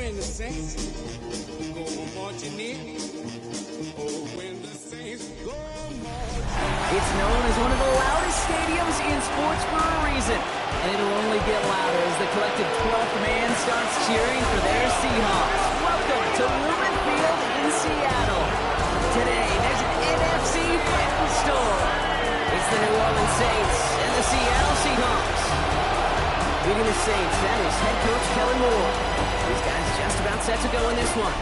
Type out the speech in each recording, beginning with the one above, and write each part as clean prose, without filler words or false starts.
when the Saints go marching in. Oh, when the Saints go marching. It's known as one of the loudest stadiums in sports for a reason. And it'll only get louder as the collective 12th man starts cheering for their Seahawks. Welcome to Lumen Field in Seattle. Today, there's an NFC final storm. It's the New Orleans Saints and the Seattle Seahawks. Leading the Saints, that is head coach Kellen Moore. These guys just about set to go in this one.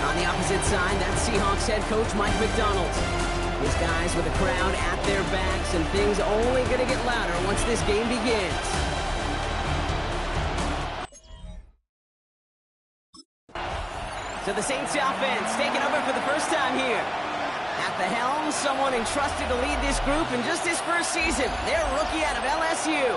On the opposite side, that's Seahawks head coach Mike McDonald. These guys with a crowd at their backs, and things only going to get louder once this game begins. So the Saints offense taking over for the first time here. At the helm, someone entrusted to lead this group in just his first season. They're a rookie out of LSU.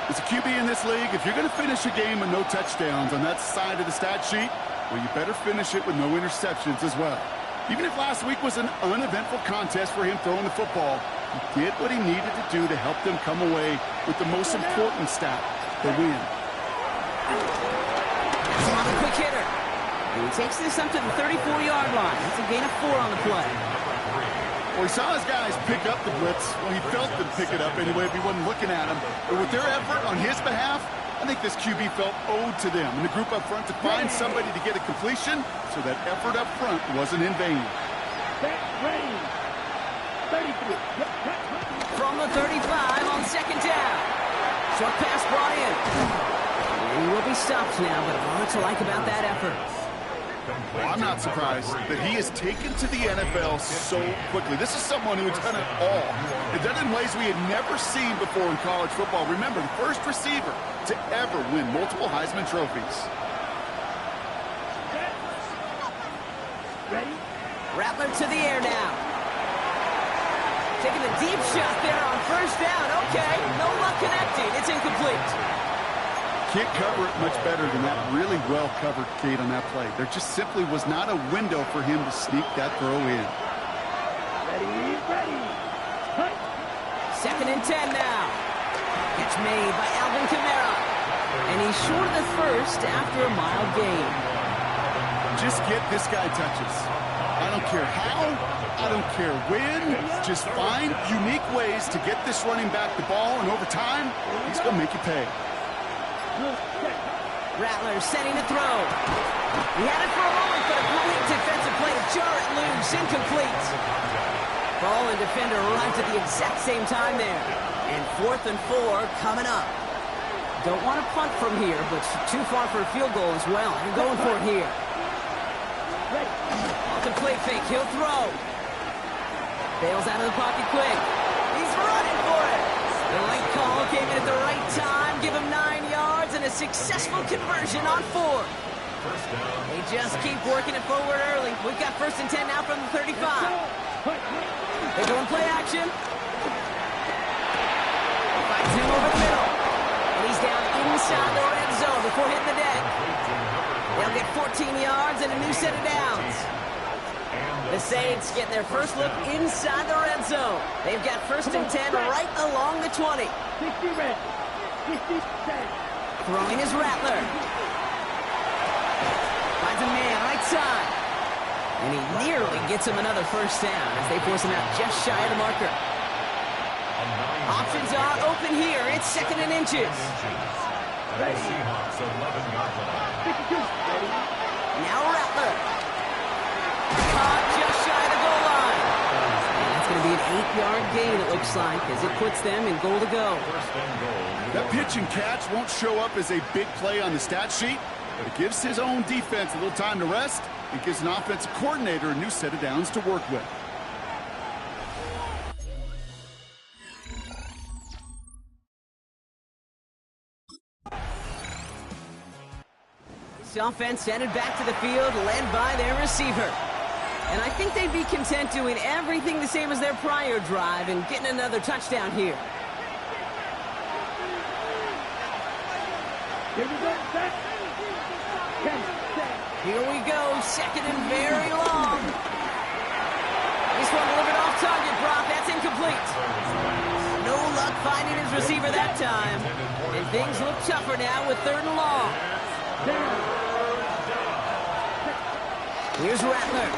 As a QB in this league, if you're going to finish a game with no touchdowns on that side of the stat sheet, well, you better finish it with no interceptions as well. Even if last week was an uneventful contest for him throwing the football, he did what he needed to do to help them come away with the most important stat, the win. That's on the quick hitter. And he takes this up to the 34-yard line. That's a gain of 4 on the play. Well, he saw his guys pick up the blitz. Well, he felt them pick it up anyway if he wasn't looking at him. But with their effort on his behalf, I think this QB felt owed to them and the group up front to find somebody to get a completion so that effort up front wasn't in vain. From the 35 on second down. Short pass brought in. And he will be stopped now, but a lot to like about that effort. Well, I'm not surprised that he is taken to the NFL so quickly. This is someone who has done it all. And done it in ways we had never seen before in college football. Remember, the first receiver to ever win multiple Heisman trophies. Ready? Rattler to the air now. Taking a deep shot there on first down. Okay, no luck connecting. It's incomplete. Can't cover it much better than that really well-covered gate on that play. There just simply was not a window for him to sneak that throw in. Ready. Second and 10 now. Catch made by Alvin Kamara. And he's short of the first after a mild gain. Just get this guy touches. I don't care how, I don't care when. Just find unique ways to get this running back the ball, and over time, he's going to make you pay. Rattler setting to throw. He had it for a moment, but a great defensive play to jar it loose. Incomplete. Ball and defender arrived at the exact same time there. And 4th and 4 coming up. Don't want to punt from here, but too far for a field goal as well. I'm going for it here. Off the play fake, he'll throw. Bails out of the pocket quick. He's running for it. The right call came in at the right time. Give him 9 yards and a successful conversion on 4. They just keep working it forward early. We've got 1st and 10 now from the 35. They're going play action. Finds him over the middle. And he's down inside the red zone before hitting the deck. They'll get 14 yards and a new set of downs. The Saints get their first look inside the red zone. They've got 1st and 10 right along the 20. Throwing is Rattler. Finds a man right side. And he nearly gets him another first down as they force him out just shy of the marker. Options are open here. It's 2nd and inches. Now Rattler. Caught just shy of the goal line. And that's going to be an 8-yard gain, it looks like, as it puts them in goal to go. That pitch and catch won't show up as a big play on the stat sheet, but it gives his own defense a little time to rest. It gives an offensive coordinator a new set of downs to work with. This offense headed back to the field, led by their receiver. And I think they'd be content doing everything the same as their prior drive and getting another touchdown here. Here we go, 2nd and very long. This one delivered off target, Brock. That's incomplete. No luck finding his receiver that time. And things look tougher now with 3rd and long. Here's Rattler.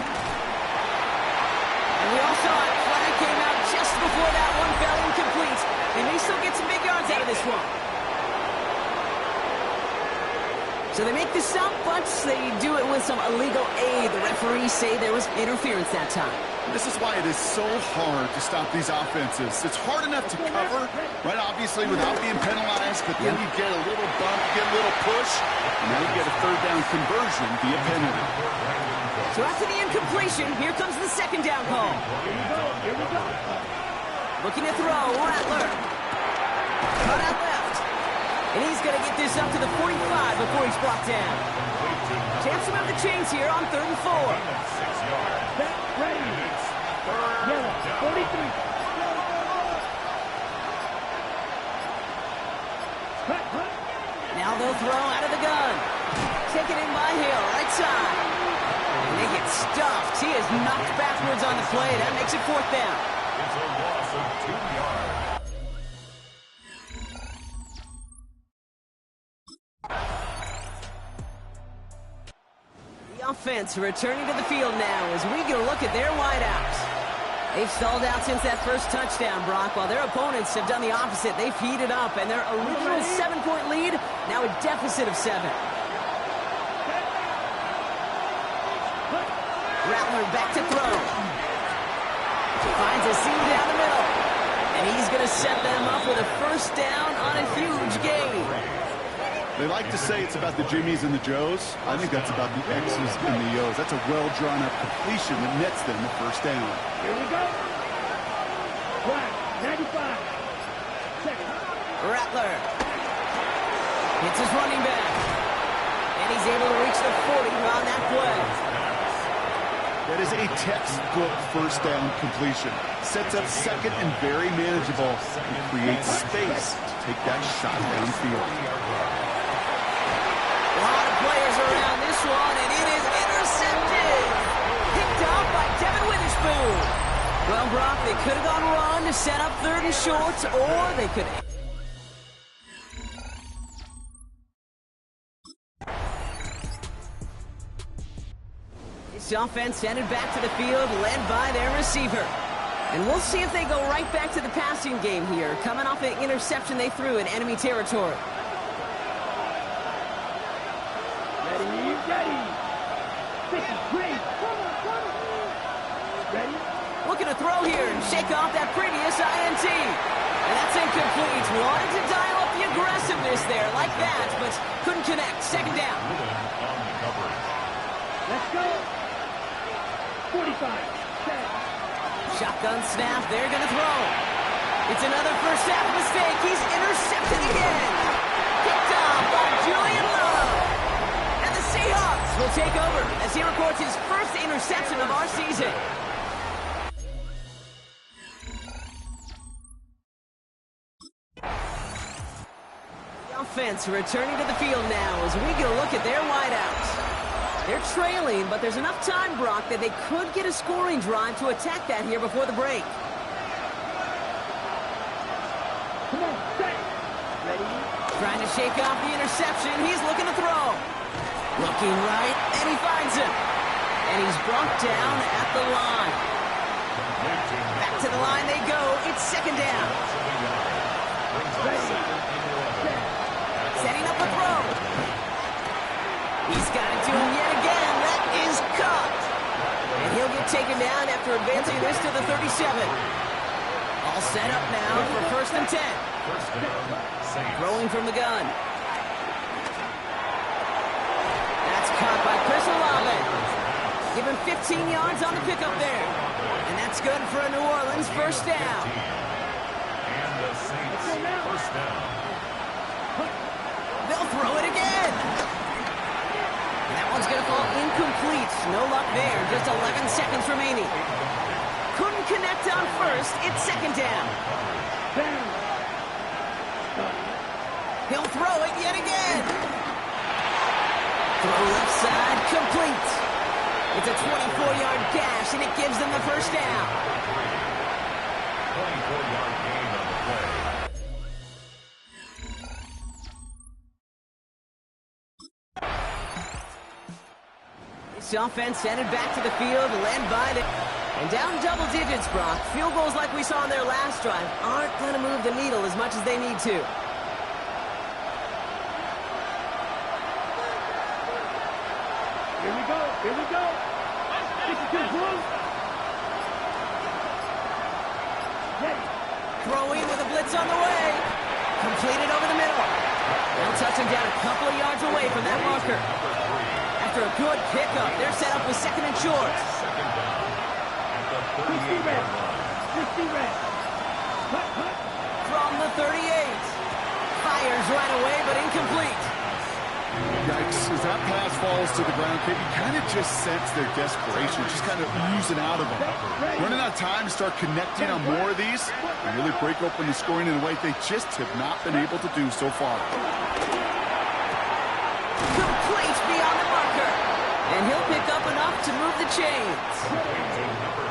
And we all saw it. Flag came out just before that one fell incomplete. They may still get some big yards out of this one. So they make the stop, but they do it with some illegal aid. The referees say there was interference that time. This is why it is so hard to stop these offenses. It's hard enough to cover, right, obviously, without being penalized, but then you get a little bump, get a little push, and now you get a third down conversion via penalty. So after the incompletion, here comes the second down call. Here we go. Looking to throw, Rattler. Cut out left. And he's going to get this up to the 45 before he's brought down. Chance to move the chains here on 3rd and 4. 6 yards. Ready. Yellow, 43. Now they'll throw out of the gun. Taken in by Hill, right side. And they get stuffed. He is knocked backwards on the play. That makes it 4th down. It's a loss of 2 yards. The offense returning to the field now as we get a look at their wideouts. They've stalled out since that first touchdown, Brock, while their opponents have done the opposite. They've heated up, and their original 7-point lead, now a deficit of 7. Rattler back to throw. Finds a seam down the middle. And he's going to set them up with a first down on a huge gain. They like to say it's about the Jimmies and the Joes. I think that's about the X's and the O's. That's a well-drawn-up completion that nets them the first down. Here we go. Flag, 95. Second. Rattler hits his running back. And he's able to reach the 40 on that play. That is a textbook first down completion. Sets up second and very manageable and creates space to take that shot downfield. A lot of players around this one, and it is intercepted. Picked off by Devin Witherspoon. Well, Brock, they could have gone run to set up 3rd and short, or they could have. This offense headed back to the field, led by their receiver. And we'll see if they go right back to the passing game here, coming off an interception they threw in enemy territory. Ready. 53. Ready. Looking to throw here and shake off that previous INT. And that's incomplete. Wanted to dial up the aggressiveness there like that, but couldn't connect. Second down. Let's go. 45. Shotgun snap. They're going to throw. It's another first half mistake. He's intercepted again. Picked off by Julian Love. And the Seahawks will take over as he records his first interception of our season. The offense returning to the field now as we get a look at their wideouts. They're trailing, but there's enough time, Brock, that they could get a scoring drive to attack that here before the break. Come on, set. Ready. Trying to shake off the interception. He's looking to throw. Looking right, and he finds him. And he's brought down at the line. Back to the line they go. It's second down. Setting up a throw. He's got it to him yet again. That is caught. And he'll get taken down after advancing this to the 37. All set up now for 1st and 10. Throwing from the gun. That's caught by Chris Olave. Give him 15 yards on the pickup there. And that's good for a New Orleans first down. And the Saints first down. They'll throw it again. And that one's going to fall incomplete. No luck there. Just 11 seconds remaining. Couldn't connect on first. It's second down. He'll throw it yet again. Throw left side, complete. It's a 24-yard gash, and it gives them the first down. 24-yard gain on the play. This This offense headed back to the field, led by the... And down double digits, Brock. Field goals like we saw on their last drive aren't going to move the needle as much as they need to. Here we go. Here we go. This is good, Blue. Ready. Throwing with a blitz on the way. Completed over the middle. They'll touch him down a couple of yards away from that marker. After a good pickup, they're set up with second and short. 60 red. 60 red. From the 38. Fires right away, but incomplete. Yikes, as that pass falls to the ground, you kind of just sense their desperation, just kind of oozing out of them. Running out of time to start connecting on more of these and really break open the scoring in a way they just have not been able to do so far. Complete beyond the marker. And he'll pick up enough to move the chains.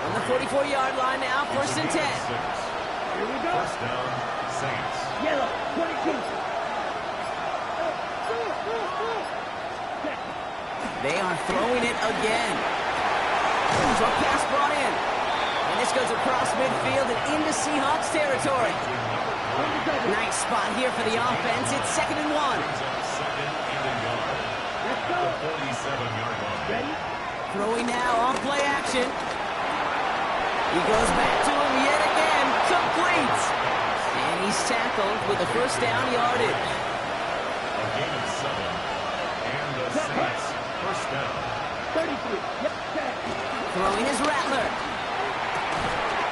On the 44-yard line now, 1st and 10. Here we go. First down, Saints. Yellow, 22. They are throwing it again. Short pass brought in. And this goes across midfield and into Seahawks territory. Nice spot here for the offense. It's 2nd and 1. Second and a yard. Let's go. 47-yard line. Ready? Throwing now off play action. He goes back to him yet again. Complete. And he's tackled with a first down yardage. A gain of 7. And the Saints first down. 33. Yep, check. Throwing is Rattler.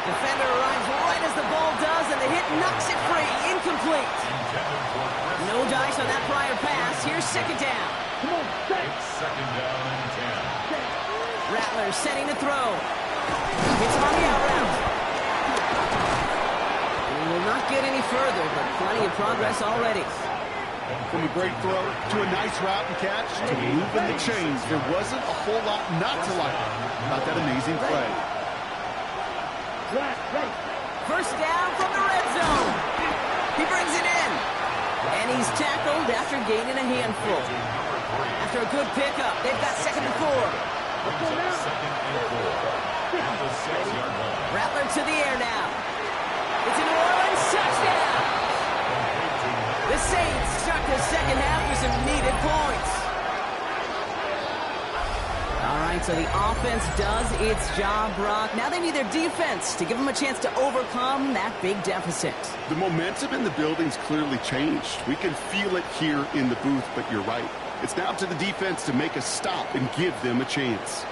Defender arrives right as the ball does, and the hit knocks it free. Incomplete. No dice on that prior pass. Here's 2nd down. Come on, set. It's 2nd down and 10. Rattler setting to throw. Hits him on the out route. And he will not get any further, but plenty of progress already. From a great throw to a nice route and catch to moving the chains, there wasn't a whole lot not to like about that amazing play. Ready. First down from the red zone. He brings it in. And he's tackled after gaining a handful. After a good pickup, they've got 2nd and 4. Second and 4. At the 6-yard line. Rattler to the air now. It's a New Orleans touchdown. The Saints start the second half with some needed points. All right, so the offense does its job, Brock. Now they need their defense to give them a chance to overcome that big deficit. The momentum in the building's clearly changed. We can feel it here in the booth, but you're right. It's now to the defense to make a stop and give them a chance.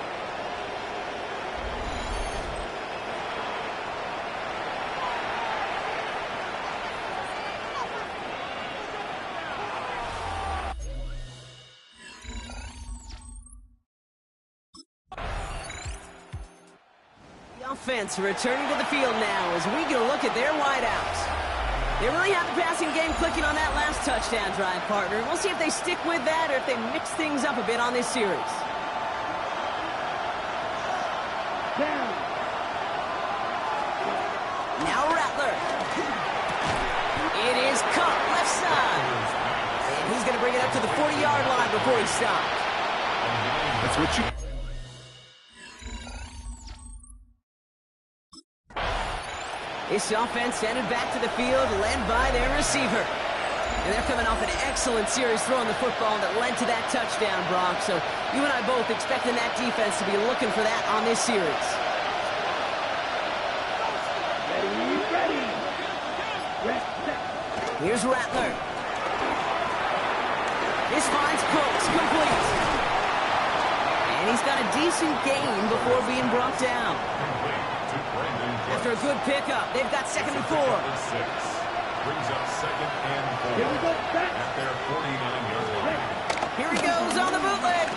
Offense returning to the field now as we get a look at their wideouts. They really have the passing game clicking on that last touchdown drive, partner. We'll see if they stick with that or if they mix things up a bit on this series. Down. Now Rattler. It is cut left side. And he's going to bring it up to the 40-yard line before he stops. That's what you... This offense headed back to the field, led by their receiver. And they're coming off an excellent series throwing the football that led to that touchdown, Brock. So you and I both expecting that defense to be looking for that on this series. Ready. Here's Rattler. This finds Cooks complete. And he's got a decent gain before being brought down. After a good pickup, they've got 2nd and 4. Brings up 2nd and 4. Here we go, back. At their 49-yard line. Here he goes on the bootleg.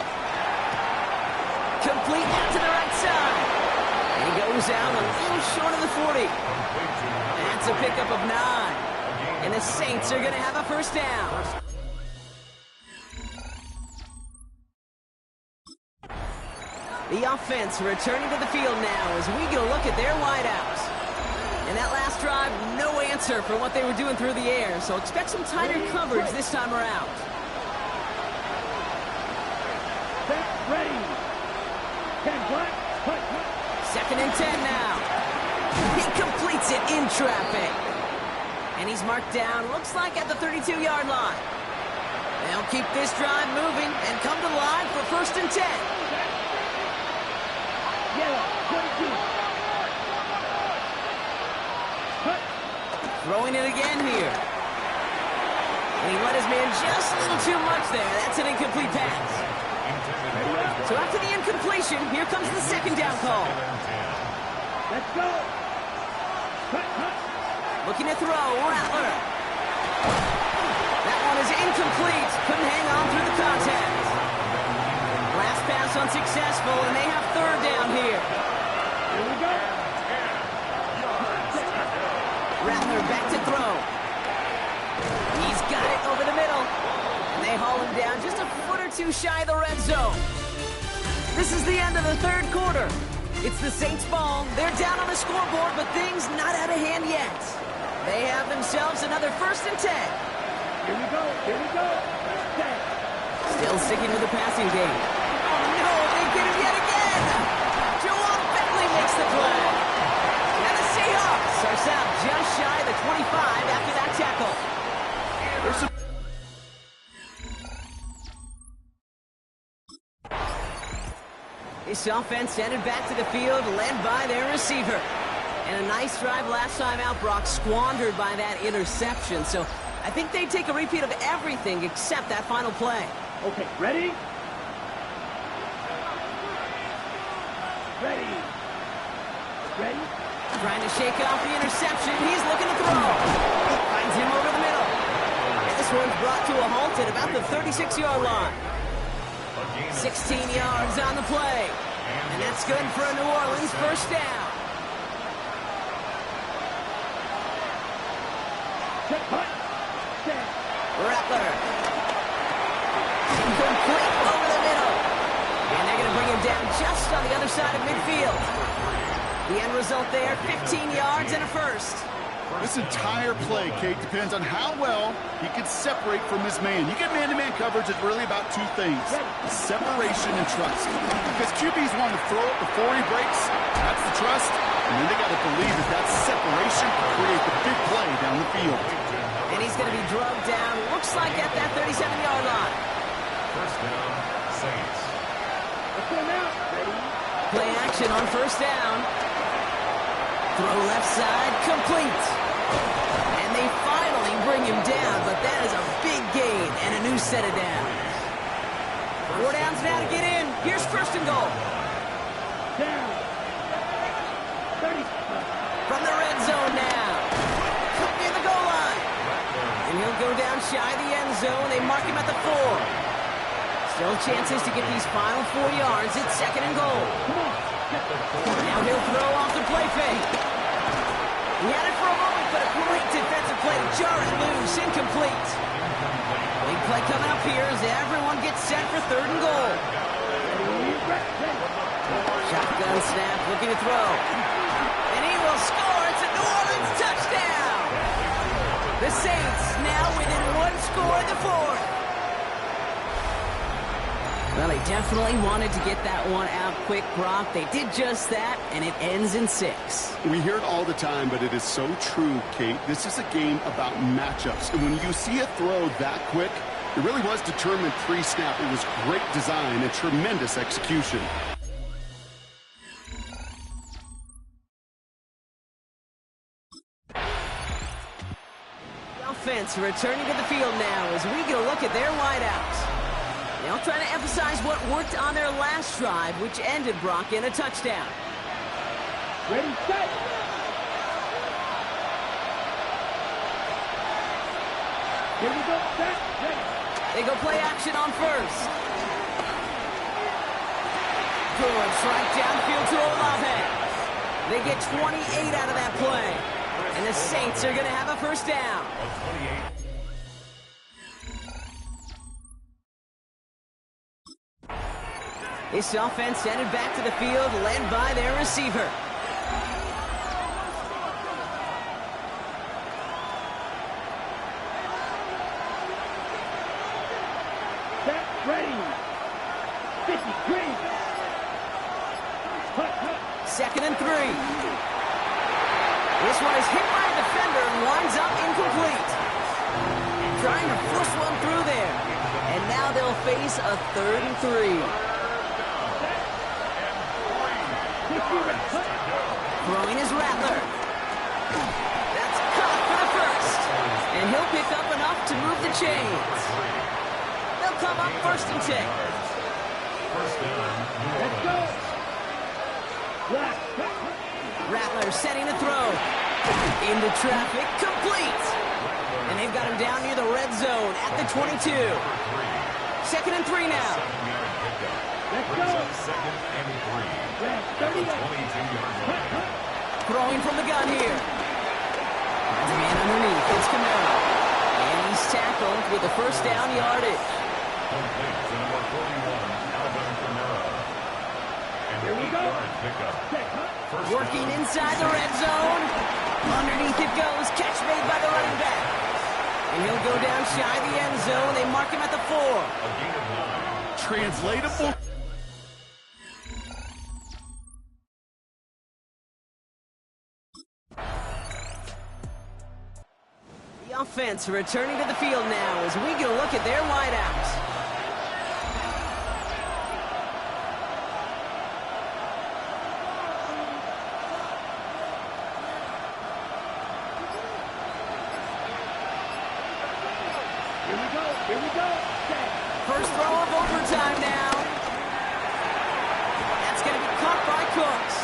Complete out to the right side. And he goes out a little short of the 40. That's a pickup of 9. And the Saints are going to have a first down. The offense returning to the field now as we get a look at their wideouts. And that last drive, no answer for what they were doing through the air, so expect some tighter coverage this time around. Ready. Second and 10 now. He completes it in traffic. And he's marked down, looks like at the 32-yard line. They'll keep this drive moving and come to the line for first and 10. Throwing it again here. And he let his man just a little too much there. That's an incomplete pass. So after the incompletion, here comes the second down call. Let's go. Looking to throw, Rattler. That one is incomplete. Couldn't hang on through the contact. Last pass unsuccessful, and they have third down here. Here we go. Rattler back to throw. He's got it over the middle. And they haul him down just a foot or two shy of the red zone. This is the end of the third quarter. It's the Saints' ball. They're down on the scoreboard, but things not out of hand yet. They have themselves another first and 10. Here we go. Here we go. Still sticking with the passing game. Oh, no, they get it yet again. Joel Bentley makes the play. And the Seahawks are out just shy of the 25 after that tackle. This offense headed back to the field, led by their receiver. And a nice drive last time out, Brock, squandered by that interception. So I think they take a repeat of everything except that final play. Okay, ready? Ready. Ready? Trying to shake off the interception. He's looking to throw. Finds him over the middle. And this one's brought to a halt at about the 36-yard line. 16 yards on the play. And that's good for a New Orleans first down. Rattler. Incomplete over the middle. And they're going to bring him down just on the other side of midfield. The end result there, 15 yards and a first. This entire play, Kate, depends on how well he can separate from his man. You get man-to-man coverage, it's really about two things: separation and trust. Because QBs want to throw it before he breaks. That's the trust. And then they got to believe that separation can create the big play down the field. And he's going to be drugged down, looks like at that 37-yard line. First down, Saints. Let's go now. Ready? Play action on first down. Throw left side, complete. And they finally bring him down, but that is a big gain and a new set of downs. 4 downs now to get in. Here's first and goal. Down. 30. From the red zone now. Near the goal line. And he'll go down shy of the end zone. They mark him at the 4. Still chances to get these final 4 yards. It's second and goal. Now he'll throw off the play fake. He had it for a moment, but a great defensive play to jar it loose. Incomplete. Big play coming up here as everyone gets set for third and goal. Shotgun snap, looking to throw. And he will score. It's a New Orleans touchdown. The Saints now within 1 score in the fourth. Well, they definitely wanted to get that one out quick, Brock. They did just that, and it ends in 6. We hear it all the time, but it is so true, Kate. This is a game about matchups. And when you see a throw that quick, it really was determined pre-snap. It was great design and tremendous execution. The offense returning to the field now as we get a look at their wideouts. They'll try to emphasize what worked on their last drive, which ended, Brock, in a touchdown. Ready, set. Here we go, set, ready. They go play action on first. Good strike downfield to Olave. They get 28 out of that play. And the Saints are going to have a first down. This offense headed back to the field, led by their receiver. Set, ready. 50, green. 2nd and 3. This one is hit by a defender and winds up incomplete. Trying to force one through there. And now they'll face a 3rd and 3. Throwing is Rattler. That's caught for the first. And he'll pick up enough to move the chains. They'll come up 1st and 10. First down, Let's go. Rattler setting the throw. Into traffic, complete. And they've got him down near the red zone at the 22. 2nd and 3 now. Let's go. second and 3. At the 22-yard line. Throwing from the gun here. Has a man underneath. It's Camaro. And he's tackled with the first down yardage. Complete to number 41, Alvin Kamara. And Here we go. 8-yard pickup. First Working down. inside the red zone. Underneath it goes. Catch made by the running back. And he'll go down shy of the end zone. They mark him at the 4. A gain of 9. Translatable. The offense returning to the field now as we get a look at their wideouts. Here we go. First throw of overtime now. That's going to be caught by Cooks.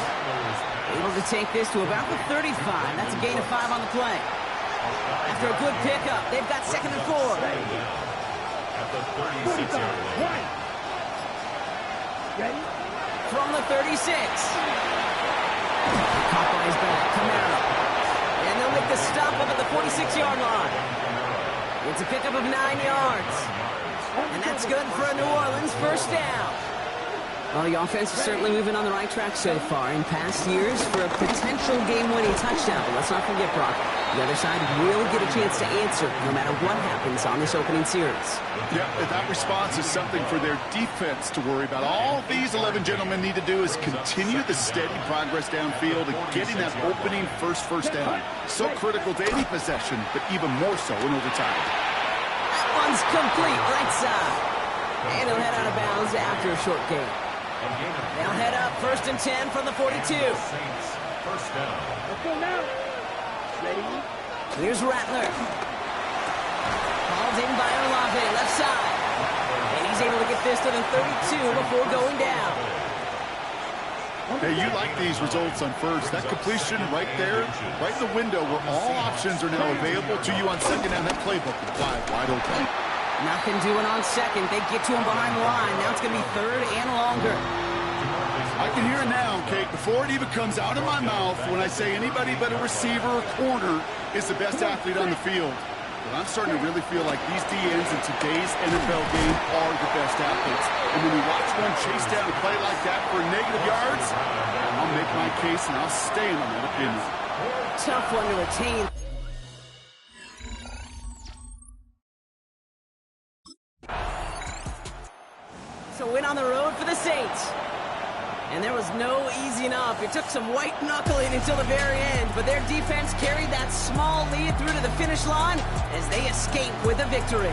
Able to take this to about the 35. That's a gain of 5 on the play. After a good pickup, they've got 2nd and 4. At the 36-yard line. Right. Ready? From the 36. Caught by his back, Camaro. And they'll make the stop up at the 46-yard line. It's a pickup of 9 yards. And that's good for a New Orleans first down. Well, the offense is certainly moving on the right track so far in past years for a potential game-winning touchdown. But let's not forget, Brock, the other side will get a chance to answer no matter what happens on this opening series. Yeah, that response is something for their defense to worry about. All these 11 gentlemen need to do is continue the steady progress downfield and getting that opening first down. So critical to any possession, but even more so in overtime. That one's complete right side. And he'll head out of bounds after a short gain. They'll head up 1st and 10 from the 42. Saints, first down. Let's go now. Ready? Here's Rattler. Called in by Olave, left side. And he's able to get this to the 32 before going down. Hey, you like these results on first. That completion right there, right in the window where all options are now available to you on second down. That playbook is wide open. Nothing doing on second. They get to him behind the line. Now it's going to be 3rd and longer. I can hear it now, Kate, before it even comes out of my mouth when I say anybody but a receiver or corner is the best athlete on the field. But I'm starting to really feel like these DNs in today's NFL game are the best athletes. And when we watch one chase down a play like that for negative yards, I'll make my case and I'll stand on that opinion. Tough one to retain. So win on the road for the Saints. And there was no easing up. It took some white knuckling until the very end, but their defense carried that small lead through to the finish line as they escape with a victory.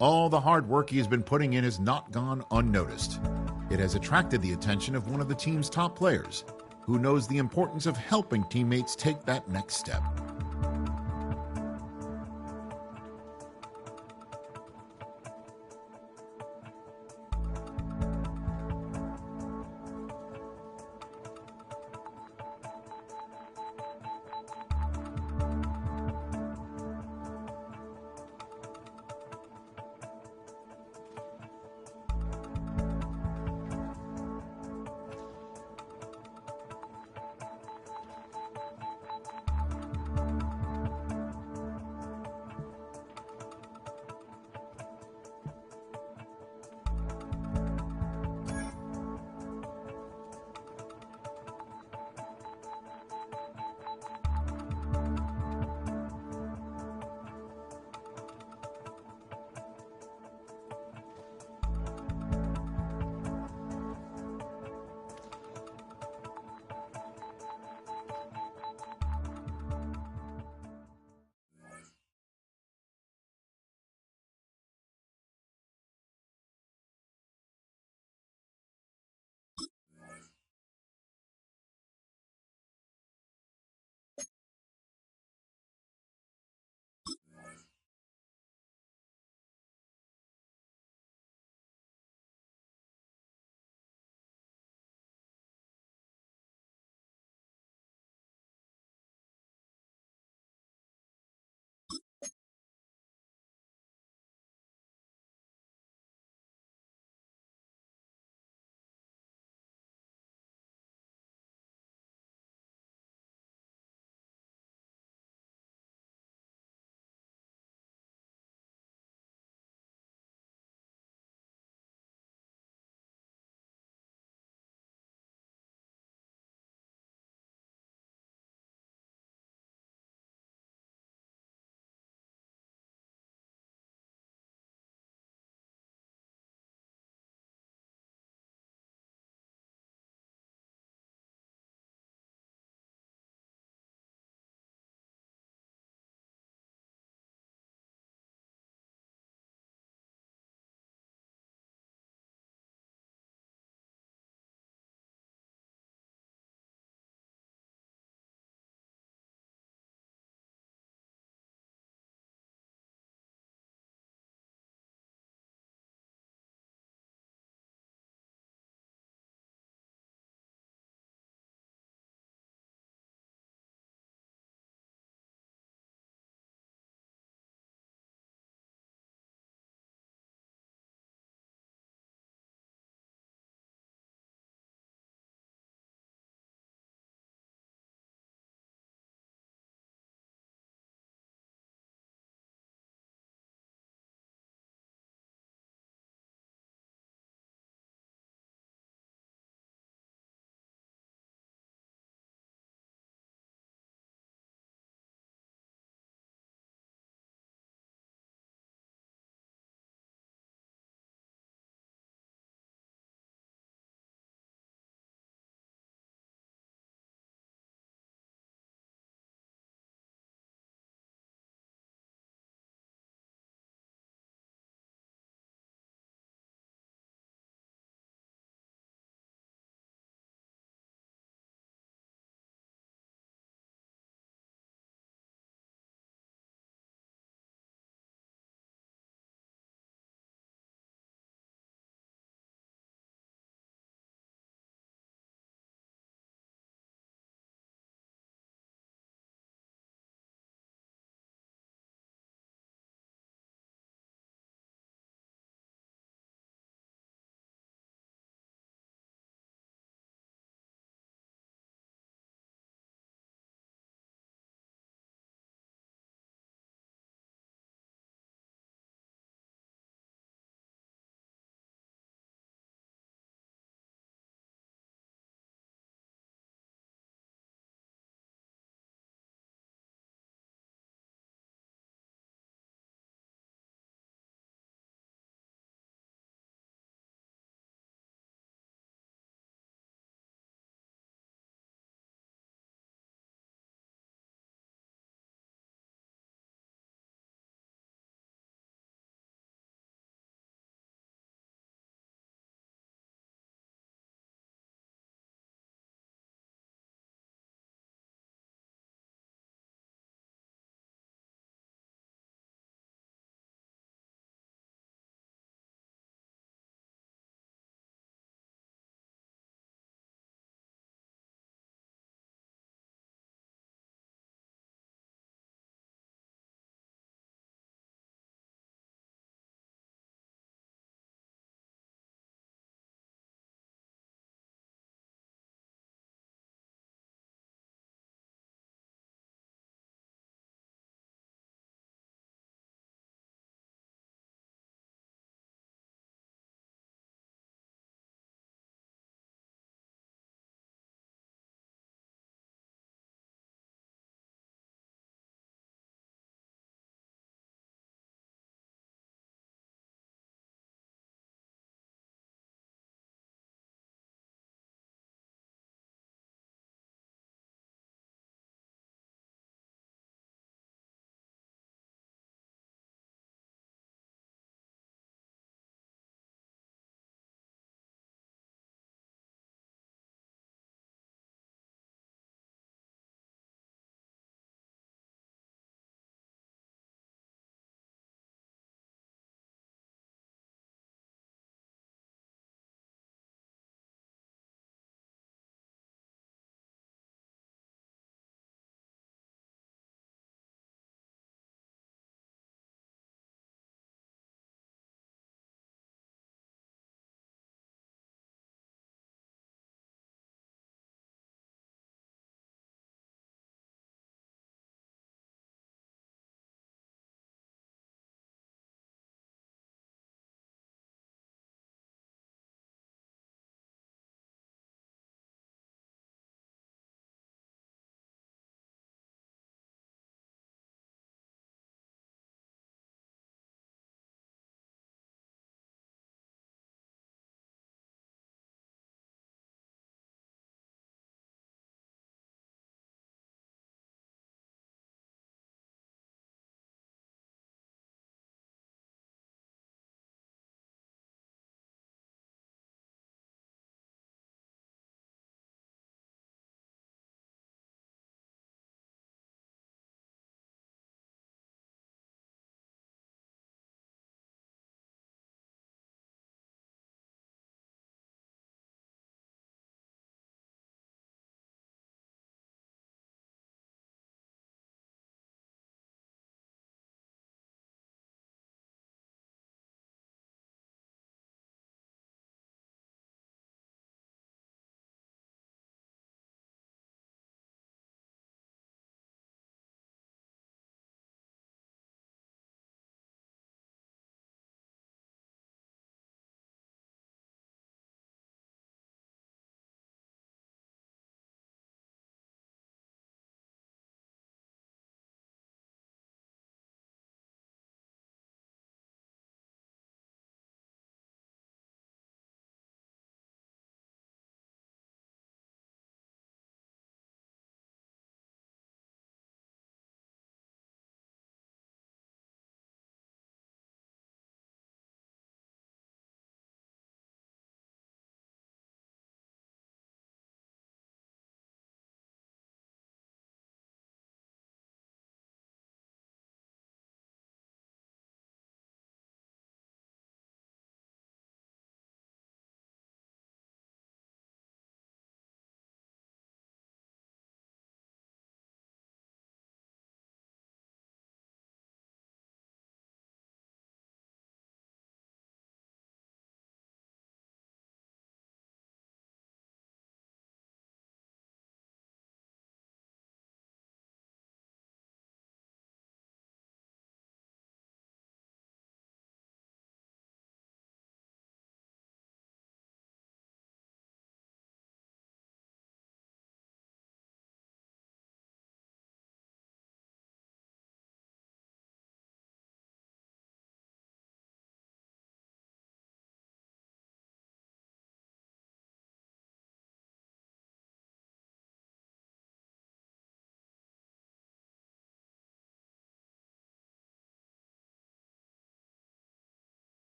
All the hard work he has been putting in has not gone unnoticed. It has attracted the attention of one of the team's top players, who knows the importance of helping teammates take that next step.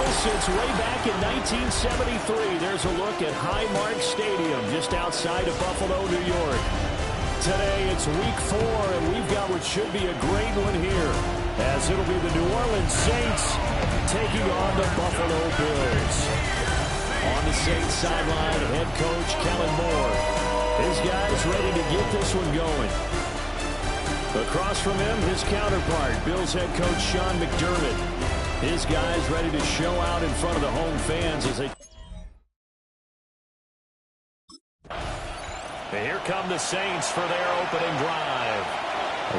Bills since way back in 1973. There's a look at Highmark Stadium just outside of Buffalo, New York. Today it's week 4, and we've got what should be a great one here, as it'll be the New Orleans Saints taking on the Buffalo Bills. On the Saints sideline, head coach Kellen Moore. His guys ready to get this one going. Across from him, his counterpart, Bills head coach Sean McDermott. His guys ready to show out in front of the home fans as they... And here come the Saints for their opening drive.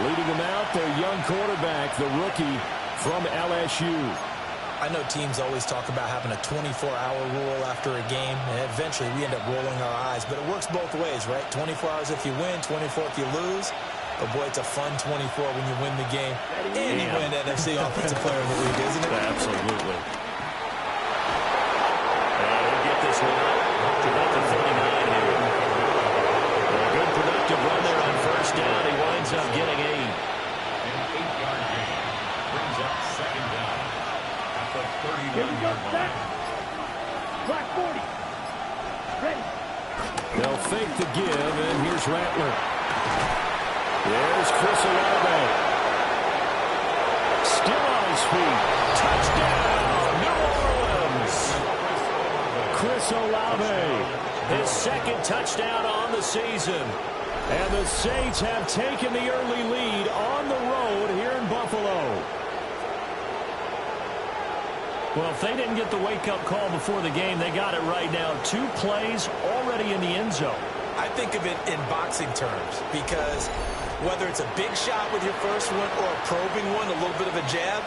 Leading them out, their young quarterback, the rookie from LSU. I know teams always talk about having a 24-hour rule after a game, and eventually we end up rolling our eyes. But it works both ways, right? 24 hours if you win, 24 if you lose. But, boy, it's a fun 24 when you win the game. And you win NFC Offensive Player of the Week, isn't it? Absolutely. And he'll get this one up to about the 39 here. A good productive run there on first down. He winds up getting 8. An 8-yard gain brings up second down at the 31-yard line. Clock 40. Ready. They'll fake the give, and here's Rattler. There's Chris Olave. Still on his feet. Touchdown, New Orleans. Chris Olave, his second touchdown on the season. And the Saints have taken the early lead on the road here in Buffalo. Well, if they didn't get the wake-up call before the game, they got it right now. 2 plays already in the end zone. I think of it in boxing terms because whether it's a big shot with your first one or a probing one, a little bit of a jab,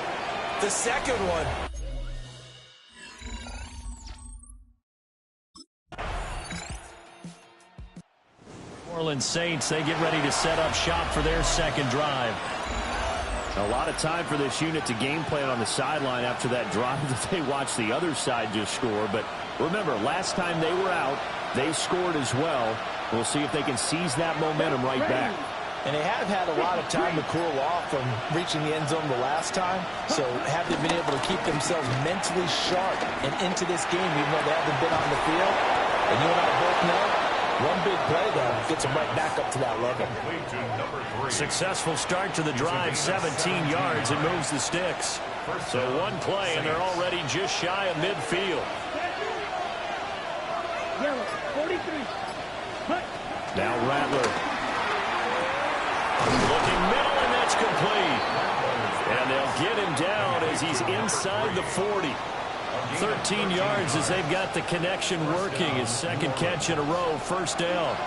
the second one. New Orleans Saints, they get ready to set up shop for their second drive. A lot of time for this unit to game plan on the sideline after that drive that they watched the other side just score. But remember, last time they were out, they scored as well. We'll see if they can seize that momentum right back. And they have had a lot of time to cool off from reaching the end zone the last time. So have they been able to keep themselves mentally sharp and into this game even though they haven't been on the field? And you and I both know, one big play, though, gets them right back up to that level. Successful start to the drive, 17 yards, and moves the sticks. So one play, and they're already just shy of midfield. Yellow, 43. Now Rattler. Looking middle, and that's complete. And they'll get him down as he's inside the 40. 13 yards as they've got the connection working. His second catch in a row, first down.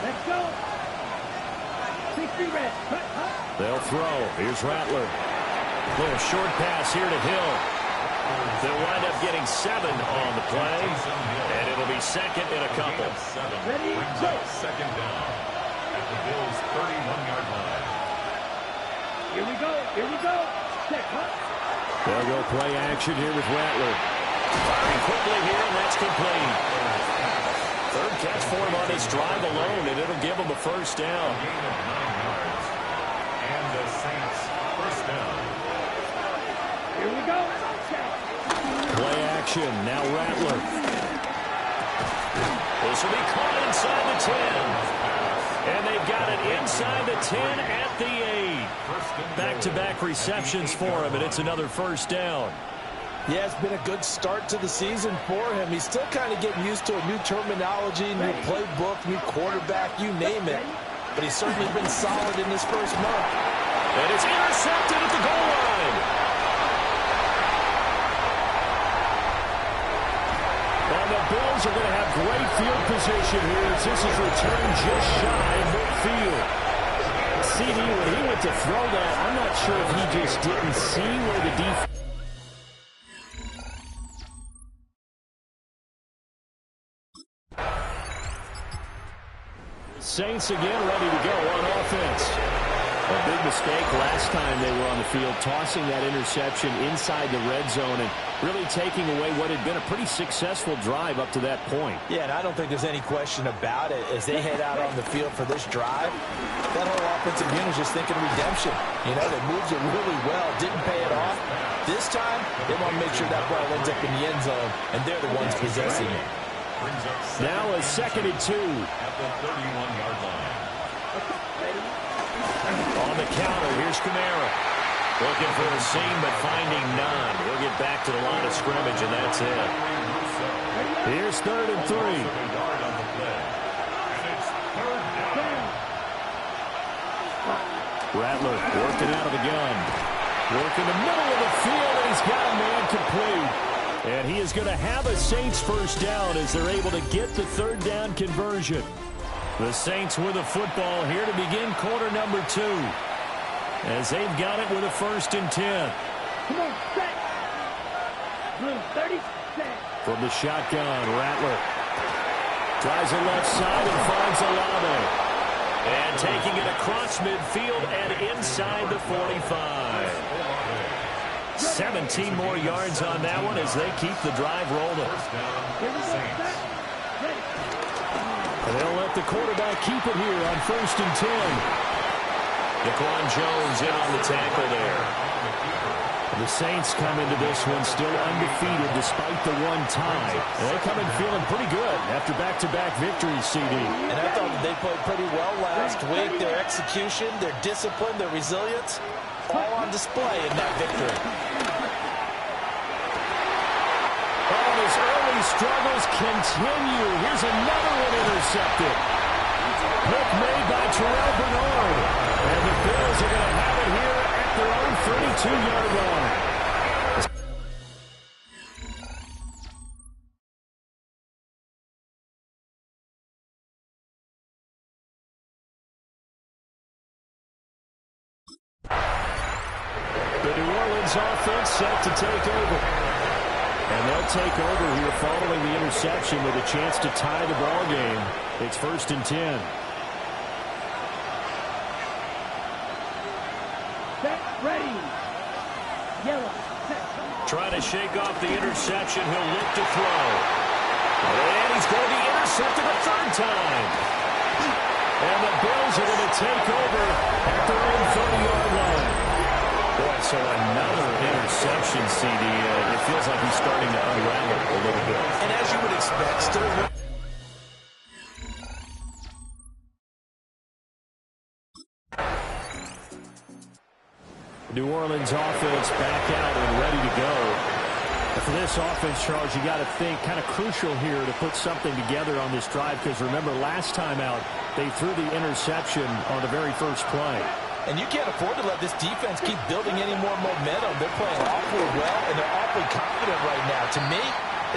Let's go. They'll throw. Here's Rattler. Little short pass here to Hill. They'll wind up getting 7 on the play, and it'll be second in a couple. Ready, go. Second down at the Bills' 31-yard line. Here we go. Here we go. They'll go play action here with Rattler. Firing quickly here, and that's complete. Third catch for him on his drive alone, and it'll give him a first down. A gain of 9 yards. And the Saints first down. Here we go. Play action. Now Rattler. This will be caught inside the 10. And they've got it inside the 10 at the 8. Back-to-back receptions for him, and it's another first down. Yeah, it's been a good start to the season for him. He's still kind of getting used to a new terminology, new playbook, new quarterback, you name it. But he's certainly been solid in this first month. And it's intercepted at the goal line. And the Bills are going to have great field position here as this is returned just shy of midfield. CD, when he went to throw that, I'm not sure if he just didn't see where the defense... Saints again ready to go on offense. A big mistake last time they were on the field, tossing that interception inside the red zone and really taking away what had been a pretty successful drive up to that point. Yeah, and I don't think there's any question about it. As they head out on the field for this drive, that whole offensive unit is just thinking redemption. You know, they moved it really well, didn't pay it off. This time, they want to make sure that ball ends up in the end zone, and they're the ones possessing it. Now a 2nd and 2. At the 31-yard line. On the counter, here's Kamara. Looking for a seam, but finding none. He'll get back to the line of scrimmage, and that's it. Here's 3rd and 3. Rattler working out of the gun. Working the middle of the field, and he's got a man complete. And he is going to have a Saints first down as they're able to get the 3rd down conversion. The Saints with a football here to begin quarter number 2. As they've got it with a 1st and 10. Come on, set. Blue 30, set. From the shotgun, Rattler tries the left side and finds Olave. And taking it across midfield and inside the 45. 17 more yards on that one as they keep the drive rolling. And they'll let the quarterback keep it here on 1st and 10. Daquan Jones in on the tackle there. The Saints come into this one still undefeated despite the one tie. And they come in feeling pretty good after back-to-back victories, CD. And I thought they played pretty well last week. Their execution, their discipline, their resilience, all on display in that victory. Oh, his early struggles continue. Here's another one intercepted. Pick made by Terrell Bernard. And the Bills are going to have it here at their own 32-yard line. The New Orleans offense set to take over. And they'll take over here following the interception with a chance to tie the ball game. It's 1st and 10. Set, ready. Yellow, set. Trying to shake off the interception. He'll look to throw. And he's going to be intercepted a 3rd time. And the Bills are going to take over at their own 30-yard line. Boy, so another interception, CD. It feels like he's starting to unravel a little bit. And as you would expect, still... New Orleans offense back out and ready to go. For this offense, Charles, you got to think kind of crucial here to put something together on this drive because remember last time out they threw the interception on the very first play. And you can't afford to let this defense keep building any more momentum. They're playing awfully well, and they're awfully confident right now. To me,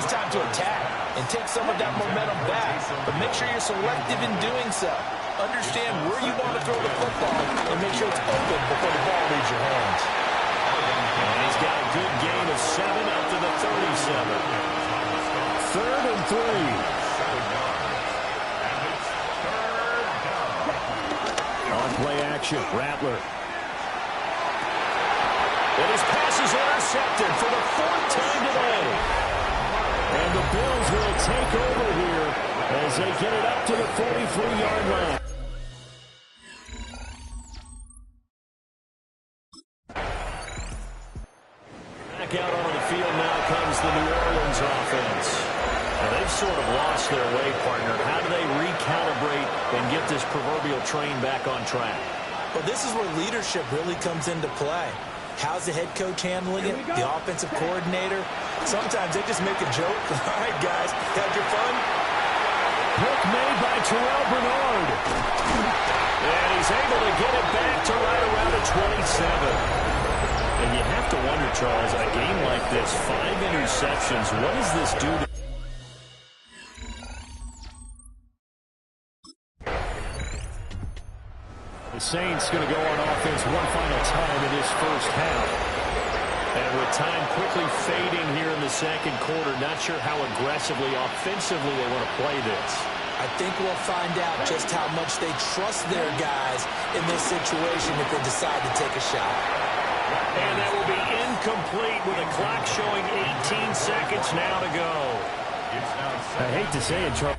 it's time to attack and take some of that momentum back. But make sure you're selective in doing so. Understand where you want to throw the football and make sure it's open before the ball leaves your hands. And he's got a good gain of 7 up to the 37. 3rd and 3. On play action, Rattler. And his pass is intercepted for the 4th time today. And the Bills will take over here as they get it up to the 43-yard line. Back out onto the field now comes the New Orleans offense. Now they've sort of lost their way, partner. How do they recalibrate and get this proverbial train back on track? Well, this is where leadership really comes into play. How's the head coach handling it? The offensive coordinator? Sometimes they just make a joke. All right, guys, had your fun? Pick made by Terrell Bernard. And he's able to get it back to right around the 27. And you have to wonder, Charles, in a game like this, 5 interceptions, what does this do to... The Saints going to go on offense one final time in this first half. And with time quickly fading here in the second quarter, not sure how aggressively, offensively they want to play this. I think we'll find out just how much they trust their guys in this situation if they decide to take a shot. And that will be incomplete with a clock showing 18 seconds now to go. I hate to say it, Charles.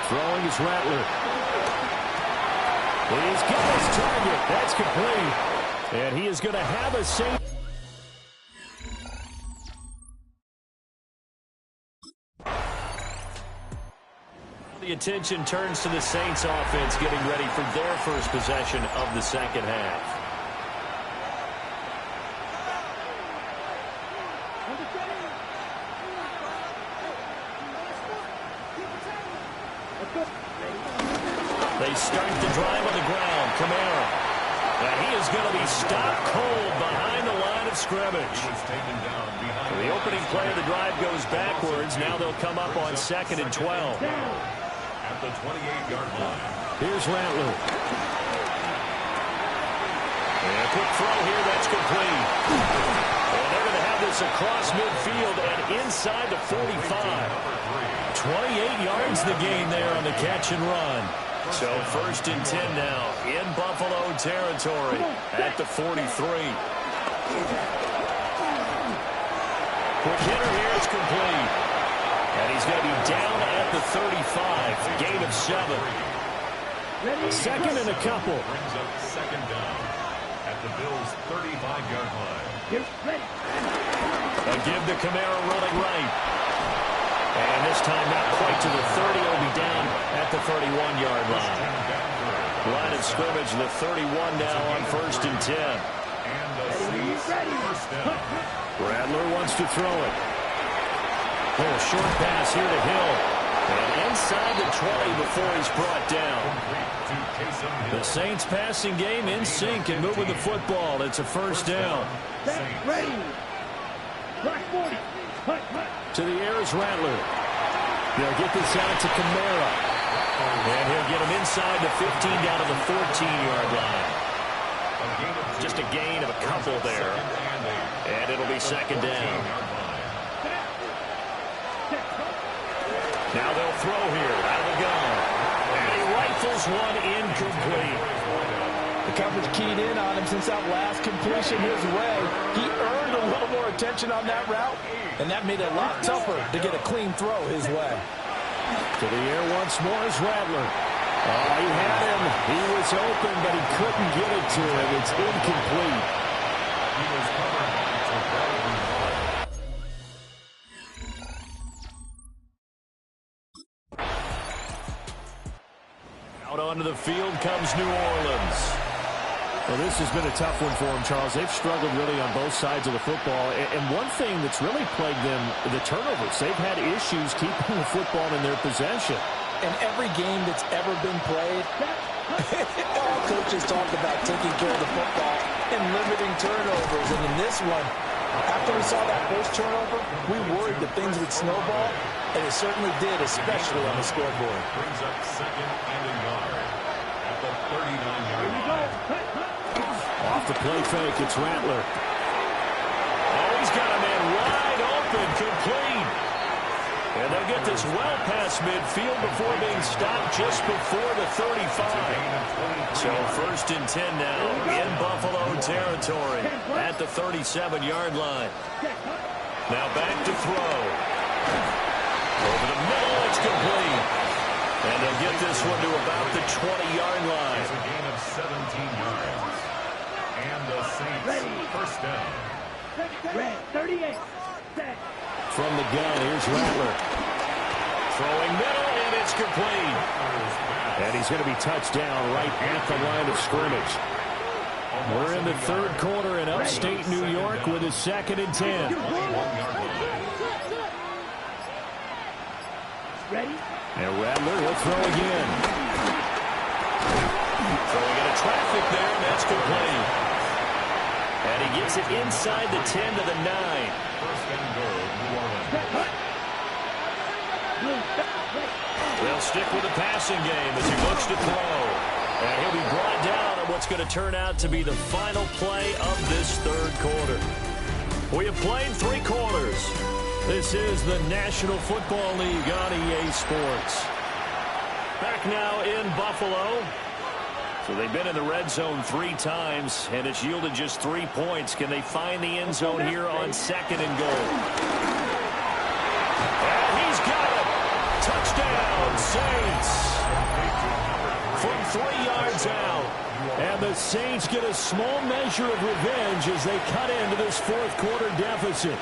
Throwing is Rattler. He's got his target. That's complete. And he is going to have a save. The attention turns to the Saints offense getting ready for their first possession of the second half. They start the drive on the ground. Kamara. And he is going to be stopped cold behind the line of scrimmage. The opening play of the drive goes backwards. Now they'll come up on 2nd and 12. At the 28-yard line. Here's Rattler. And a quick throw here. That's complete. And they're going to have this across midfield and inside the 45. 28 yards the gain there on the catch and run. So 1st and 10 now in Buffalo territory at the 43. Quick hitter here. It's complete. And he's going to be down at the 35. Gain of 7. 2nd and a couple. Brings up 2nd down at the Bills' 35-yard line. A give to Kamara running right. And this time not quite to the 30. He'll be down at the 31-yard line. Line of scrimmage, the 31 now on 1st and 10. And the Saints first down. Rattler wants to throw it. Little short pass here to Hill. And inside the 20 before he's brought down. The Saints passing game in sync and moving the football. It's a first down. Ready. Black 40. To the air is Rattler. They'll get this out to Kamara. And he'll get him inside the 15 down to the 14-yard line. Just a gain of a couple there. And it'll be 2nd down. Now they'll throw here out of the gun. And he rifles one incomplete. The coverage keyed in on him since that last completion his way. He earned a little more attention on that route, and that made it a lot tougher to get a clean throw his way. To the air once more is Rattler. Oh, he had him. He was open, but he couldn't get it to him. It's incomplete. He was covered by Out onto the field comes New Orleans. Well, this has been a tough one for them, Charles. They've struggled really on both sides of the football. And one thing that's really plagued them, the turnovers. They've had issues keeping the football in their possession. In every game that's ever been played, all coaches talk about taking care of the football and limiting turnovers. And in this one, after we saw that first turnover, we worried that things would snowball, and it certainly did, especially on the scoreboard. brings up 2nd and a yard at the 39-yard line. Off the play fake, it's Rattler. Oh, he's got a man wide open, complete. And they'll get this well past midfield before being stopped just before the 35. So 1st and 10 now in Buffalo territory at the 37-yard line. Now back to throw. Over the middle, it's complete. And they'll get this one to about the 20-yard line. It's a gain of 17 yards. And the Saints first down. Red 38. From the gun, here's Rattler. Throwing middle, and it's complete. And he's going to be touched down right at the line of scrimmage. We're in the 3rd quarter in upstate New York with a 2nd and 10. Ready? And Rattler will throw again. Throwing into traffic there, and that's complete. And he gets it inside the 10 to the 9. First and goal, New Orleans. They'll stick with the passing game as he looks to throw. And he'll be brought down on what's going to turn out to be the final play of this third quarter. We have played 3 quarters. This is the National Football League on EA Sports. Back now in Buffalo. So they've been in the red zone 3 times, and it's yielded just 3 points. Can they find the end zone here on 2nd and goal? And he's got it. Touchdown, Saints. From 3 yards out. And the Saints get a small measure of revenge as they cut into this fourth quarter deficit.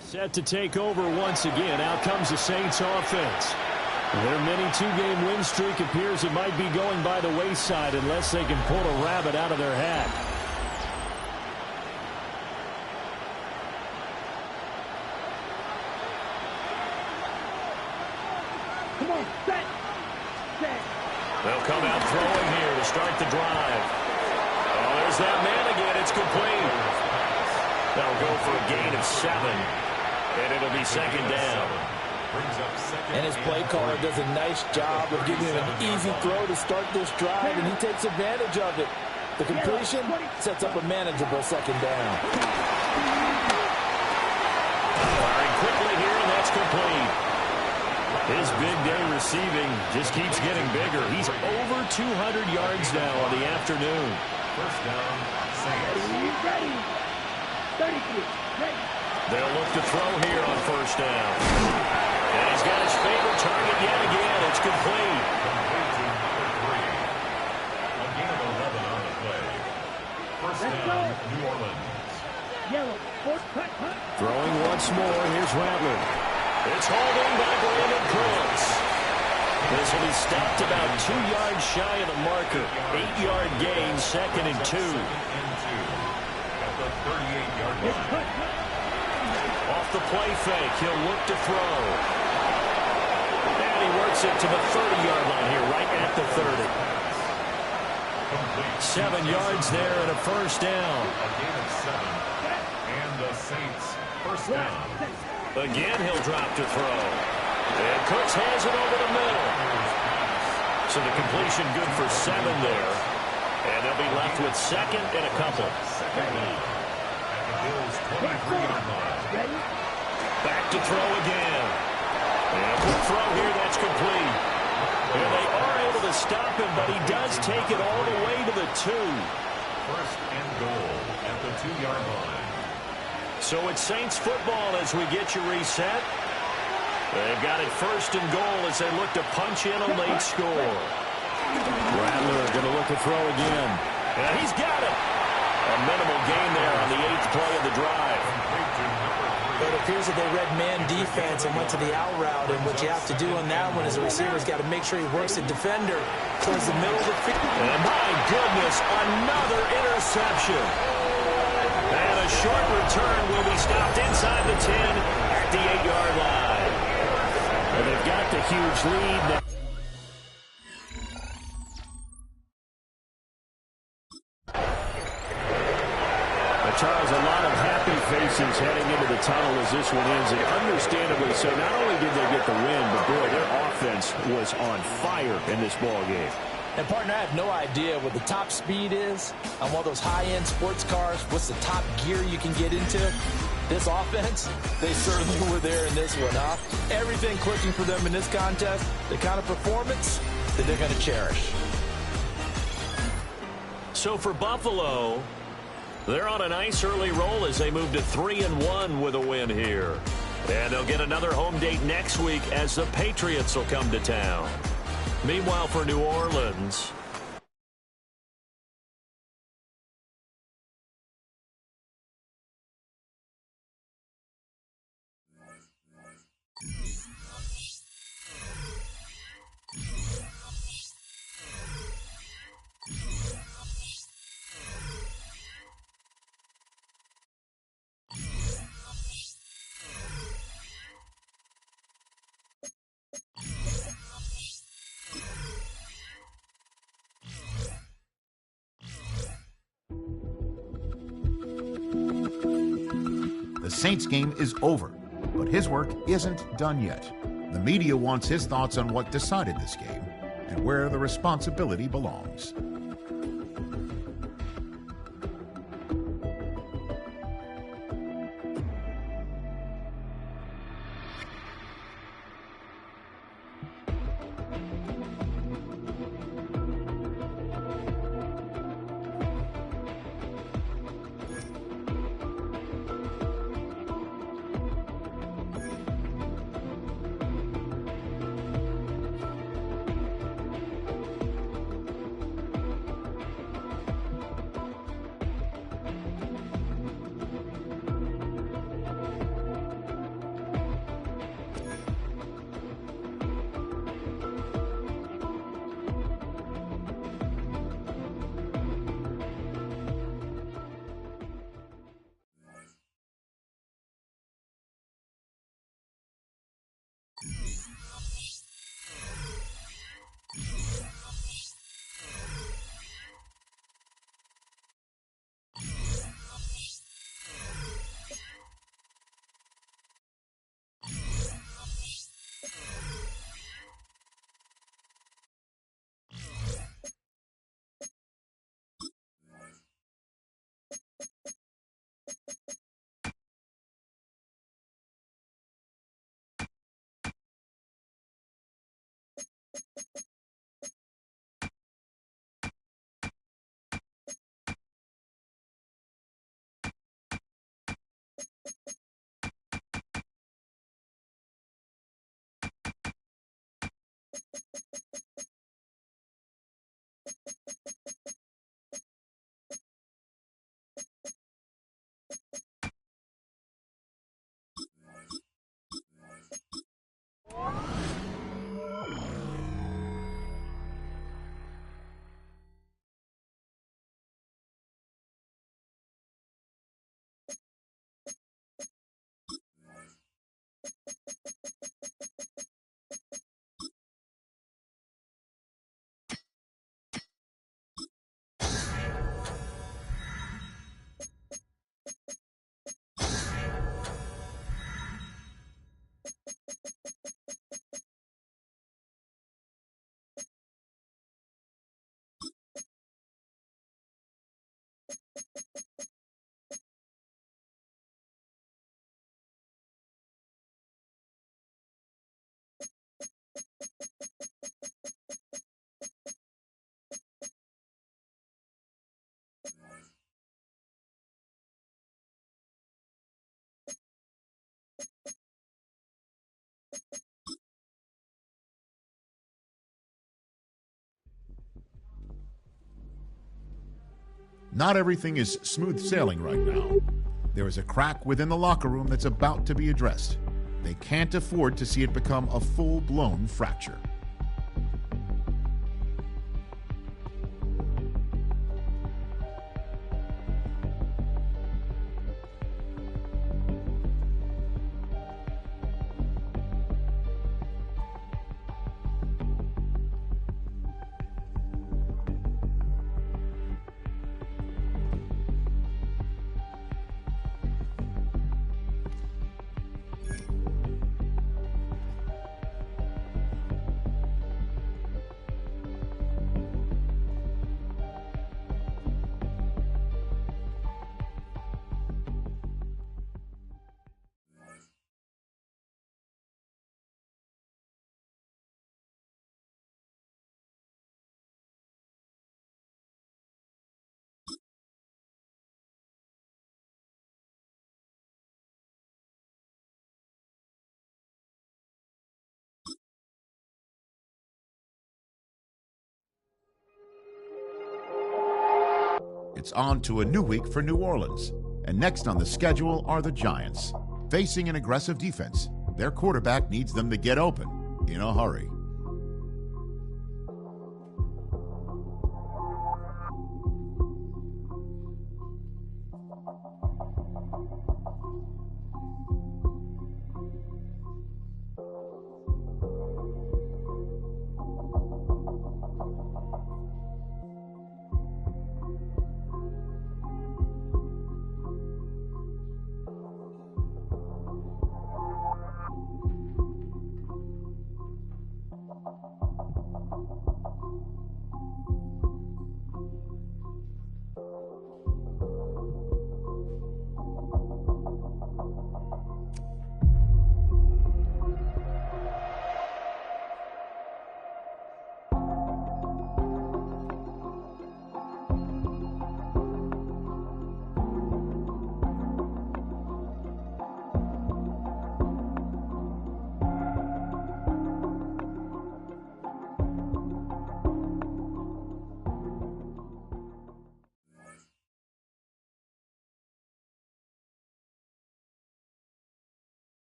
Set to take over once again. Out comes the Saints offense. Their mini 2-game win streak appears it might be going by the wayside unless they can pull a rabbit out of their hat. Come on, set. They'll come out throwing here to start the drive. Oh, there's that man again. It's complete. They'll go for a gain of 7. And it'll be 2nd down. And his play caller does a nice job of giving him an easy throw to start this drive, and he takes advantage of it. The completion sets up a manageable 2nd down. Firing quickly here, and that's complete. His big day receiving just keeps getting bigger. He's over 200 yards now on the afternoon. First down, Saints. Ready. 33. Ready. They'll look to throw here on 1st down. And he's got his favorite target yet again. It's complete. Complete to number 3. A gain of 11 on the play. First down, New Orleans. Yellow. Fourth cut. Throwing once more. Here's Rattler. It's hauled in by Brandon Cooks. This will be stopped about 2 yards shy of the marker. 8-yard gain, 2nd and 2. At the 38-yard line. Off the play fake, he'll look to throw. And he works it to the 30-yard line here, right at the 30. 7 yards there and a 1st down. A gain of 7. And the Saints first down. Again, he'll drop to throw. And Cooks has it over the middle. So the completion good for 7 there. And they'll be left with 2nd and a couple. Second down. At the Bills' 23-yard line. Back to throw again. And a quick throw here, that's complete. And they are able to stop him, but he does take it all the way to the 2. First and goal at the 2-yard line. So it's Saints football as we get you reset. They've got it 1st and goal as they look to punch in a late score. Rattler going to look to throw again. And he's got it. A minimal gain there on the 8th play of the drive. It appears that they read man defense and went to the out route, and what you have to do on that one is the receiver's got to make sure he works the defender towards the middle of the field. And my goodness, another interception. And a short return will be stopped inside the 10 at the 8-yard line. And they've got the huge lead now. Charles, a lot of happy faces heading into the tunnel as this one ends, and understandably so. Not only did they get the win, but boy, their offense was on fire in this ball game. And, partner, I have no idea what the top speed is on one of those high-end sports cars. What's the top gear you can get into? This offense, they certainly were there in this one, huh? Everything clicking for them in this contest, the kind of performance that they're going to cherish. So for Buffalo, they're on a nice early roll as they move to 3-1 with a win here. And they'll get another home date next week as the Patriots will come to town. Meanwhile, for New Orleans, The Saints game is over, but his work isn't done yet. The media wants his thoughts on what decided this game and where the responsibility belongs. Not everything is smooth sailing right now. There is a crack within the locker room that's about to be addressed. They can't afford to see it become a full-blown fracture. It's on to a new week for New Orleans. And next on the schedule are the Giants. Facing an aggressive defense, their quarterback needs them to get open in a hurry.